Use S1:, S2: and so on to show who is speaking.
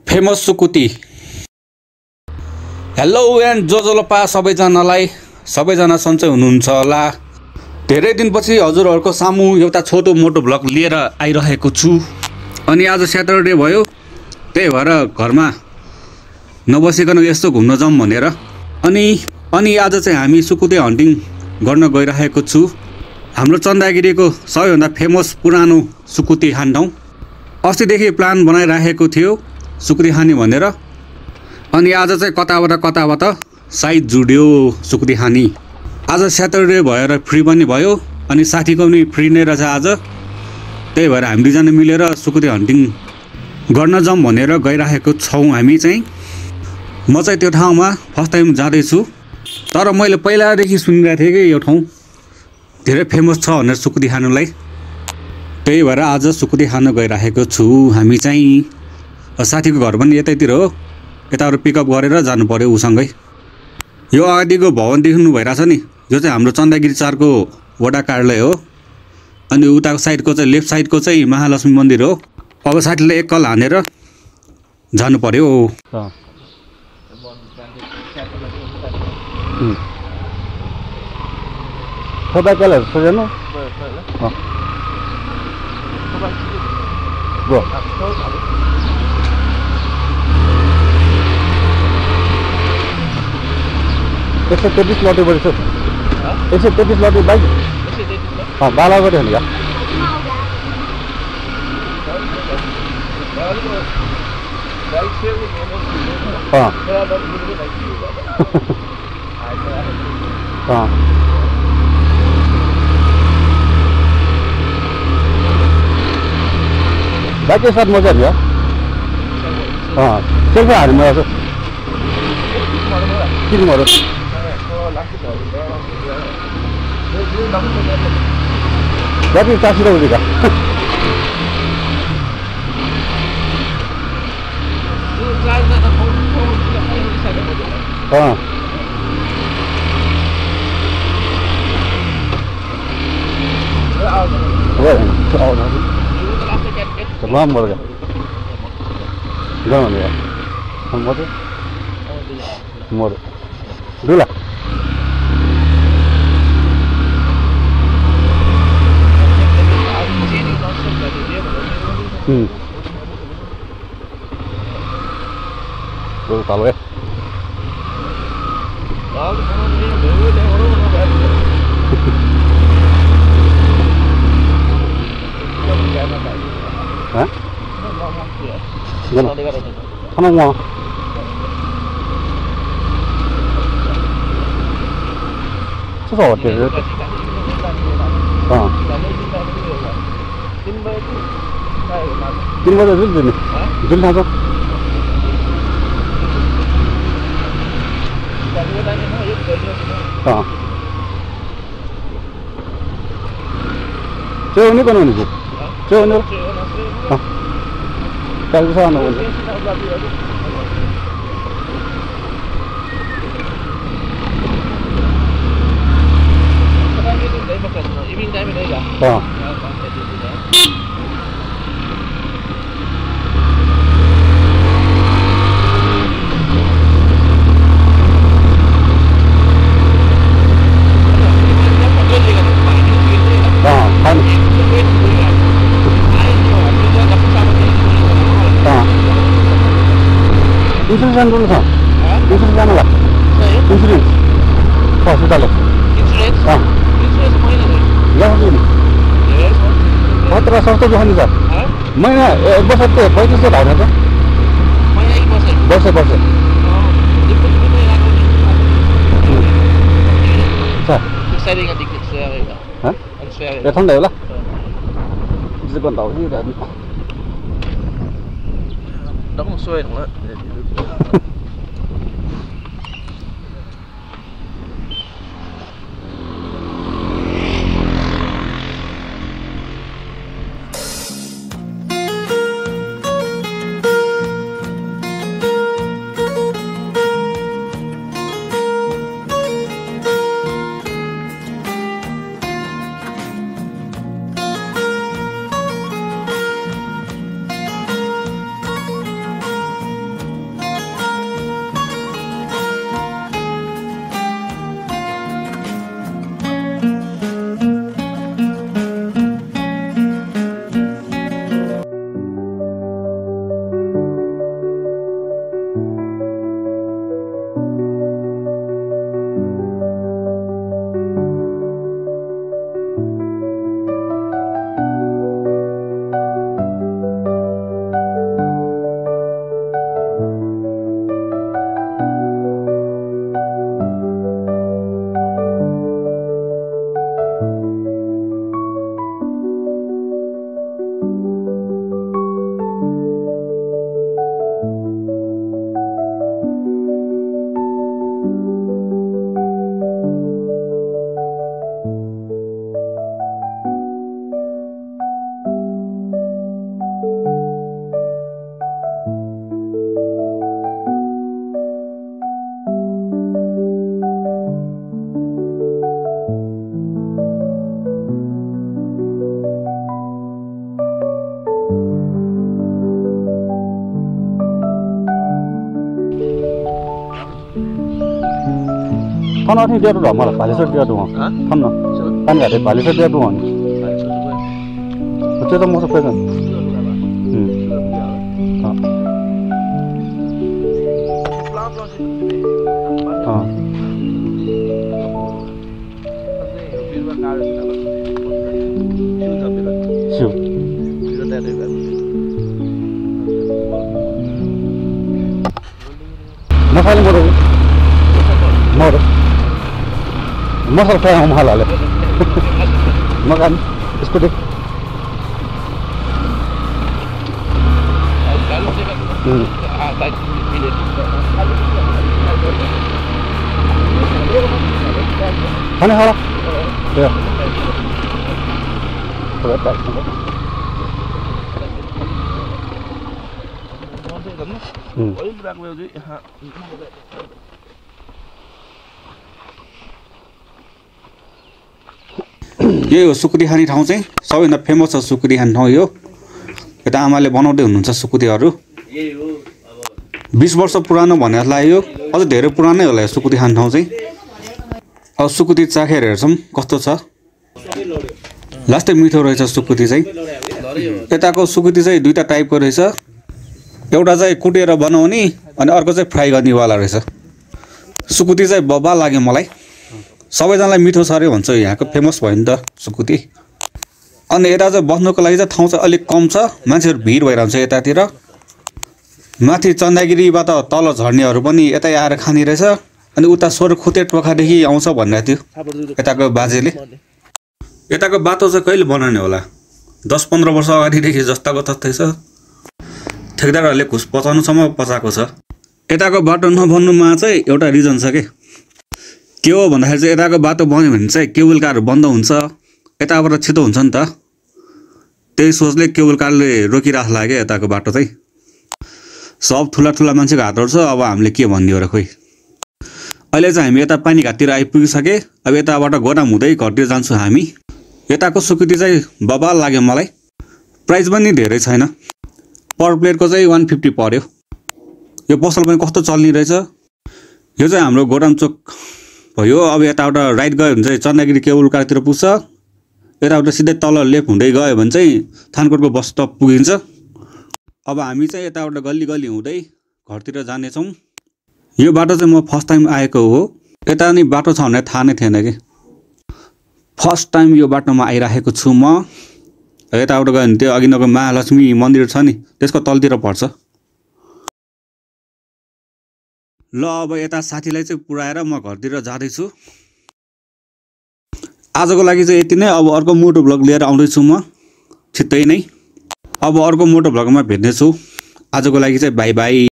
S1: Famous सुकुती। Hello and जोजोलोपा सबैजना सन्चै हुनुहुन्छ होला। धेरै दिनपछि हजुरहरूको सामु एउटा छोटो मोटो भ्लग लिएर आइरहेको छु। अनि आज स्याटरडे भयो, त्यही भएर घरमा नबसिकन यस्तो घुम्न जाउँ भनेर अनि आज चाहिँ हामी सुकुती हन्टिङ गर्न गइरहेको छु। हाम्रो चन्दागिरीको सबैभन्दा फेमस पुरानो सुकुती खाने ठाउँ। अस्तिदेखि प्लान बनाइराखेको थियो सुकुती खाने भनेर, अनि आज चाहिँ कताबाट साइड जुड्यो सुकुती खाने। आज स्याटरडे भएर फ्री पनि भयो, अनि साथीको पनि फ्री नै रहेछ आज। त्यही भएर हामी दुईजना मिलेर सुकुती हन्टिङ गर्न जाउँ भनेर गइरहेको छौँ हामी चाहिँ। म चाहिँ त्यो ठाउँमा फर्स्ट टाइम जाँदैछु, तर मैले पहिलादेखि सुनिरहेको थिएँ कि यो ठाउँ धेरै फेमस छ भनेर सुकुती खानुलाई। त्यही भएर आज सुकुती खान गइरहेको छु हामी चाहिँ। साथीको घर पनि यतैतिर हो, यताबाट पिकअप गरेर जानु पर्यो उसँगै। यो अगाडिको भवन देख्नु भइरहेछ नि, यो चाहिँ हाम्रो चन्दागिरी 4 को वडा कार्यालय हो। अनि उताको साइडको चाहिँ लेफ्ट साइडको चाहिँ महालक्ष्मी मन्दिर हो। अब साथीले एक कल हानेर जानु पर्यो।
S2: एक सौ 33 लौटे बड़ी सर, 133 लौटे बाइक। हाँ, बाला को नहीं क्या? हाँ हाँ बाइक के साथ मजा दिया। हाँ सेल्फी हारे मैं सर किन मरो जति 80 रुपियाँ का। हाँ तमाम मर गया गया हम मोर दूल्हा तो tahu ya hah mana mau sesuatu itu तीन बजे जुल था तो हाँ cewek ini kan ini sih cewek ini हाँ कल से आना बोले हाँ इंश्योरेंस dulu sah, इंश्योरेंस जाना lah, insurance, hospital lah,
S3: insurance,
S2: हाँ,
S3: इंश्योरेंस महीने में,
S2: या ini, बहुत तरह सस्ता जो है नहीं सर, महीना एक बस आते 35 से ढाई हजार,
S3: महीना एक बस है,
S2: बस है, sah,
S3: saya dengan dikit saya ada,
S2: हाँ,
S3: saya
S2: ya ठंडा है lah, जिसे कौन ताऊ ये रहती,
S3: đóng xuôi đúng không ạ?
S2: Thon thì dia tu malah balik dia tu. Thon no. Kan nggak ada balik dia tu. Betul tak masuk pesan? Siu. Masalah mana? Mana? Masalah saya mahal lah. Makan, isku deh. Mana hal? Ya. Berapa?
S1: यही हो सुकुटी खाने ठाउँ चाहिँ सबैभन्दा famous छ सुकुटी खाने ठाउँ यो यता आमाले बनाउँदै हुनुहुन्छ सुकुटीहरू 20 वर्ष पुरानो भनेर लाग्यो अझ धेरै पुरानै होला यो सुकुटी खाने ठाउँ चाहिँ अब सुकुटी चाखेर हेर्छौँ कस्तो छ लास्टै मिठो रहेछ सुकुटी चाहिँ यताको सुकुटी चाहिँ दुईटा टाइपको रहेछ एउटा चाहिँ कुटेर बनाउने अनि अर्को चाहिँ फ्राई गर्नेवाला रहेछ सुकुटी चाहिँ बब्बा लाग्यो मलाई सबैजनालाई मिठो छ अरे भन्छ यहाँको फेमस भयो नि त सुकुटी अनि यता चाहिँ बस्नुको लागि चाहिँ ठाउँ चाहिँ अलिक कम छ मान्छेहरू भिड भइरहन्छ यतातिर माथि चन्दागिरीबाट तल झर्नेहरू पनि यतै आएर खाने रहेछ अनि उता सोरखुते टोखादेखि आउँछ भनेको थियो यताको बाजेले यताको बाटो चाहिँ कहिले बनाउने होला 10-15 वर्ष अगाडिदेखि जस्ताको तस्तै छ ठेकदारहरूले घुस पचाउनुसम्म पचाएको छ यताको बाटो नबन्नुमा चाहिँ एउटा रिजन छ के हो भन्दाखेरि चाहिँ यताको बाटो बन्यो भने चाहिँ केबल कारहरू बन्द हुन्छ यताबाट छिटो हुन्छ नि त त्यही सोचले केबल कारले रोकिराख्ला क्या यताको बाटो चाहिँ सब ठुला ठुला मान्छेको हातहरू छ अब हामीले के भन्ने हो र खोइ अहिले चाहिँ हामी यता पानी घाटतिर आइपुगिसके अब यताबाट गोदाम हुँदै घरतिर जान्छौँ हामी यताको सुकुटी चाहिँ बबाल लाग्यो मलाई प्राइस पनि धेरै छैन पर प्लेटको चाहिँ 150 पर्यो यो पसल पनि कस्तो चल्ने रहेछ यो चाहिँ हाम्रो गोदाम चोक भयो अब यताबाट राइट गयो भने चाहिँ चन्दागिरी केबल कारतिर पुग्छ यताबाट सिधै तल लेफ्ट हुँदै गयो भने चाहिँ थानकोटको बस स्टप पुगिन्छ अब हामी चाहिँ यताबाट गल्ली गल्ली हुँदै घरतिर जानेछौँ यो बाटो चाहिँ म फर्स्ट टाइम आएको हो यता नि बाटो छ भने थाहा नै थिएन कि फर्स्ट टाइम यो बाटोमा आइराखेको छु म यताबाट गयो भने त्यो अघिल्लोको महालक्ष्मी मन्दिर छ नि त्यसको तलतिर पर्छ ल अब यता साथीलाई चाहिँ पुऱ्याएर म घरतिर जाँदैछु आजको लागि चाहिँ यति नै अब अर्को मोटो भ्लग लिएर आउँदैछु म छिट्टै नै अब अर्को मोटो भ्लगमा भेट्नेछु आजको लागि चाहिँ बाई बाई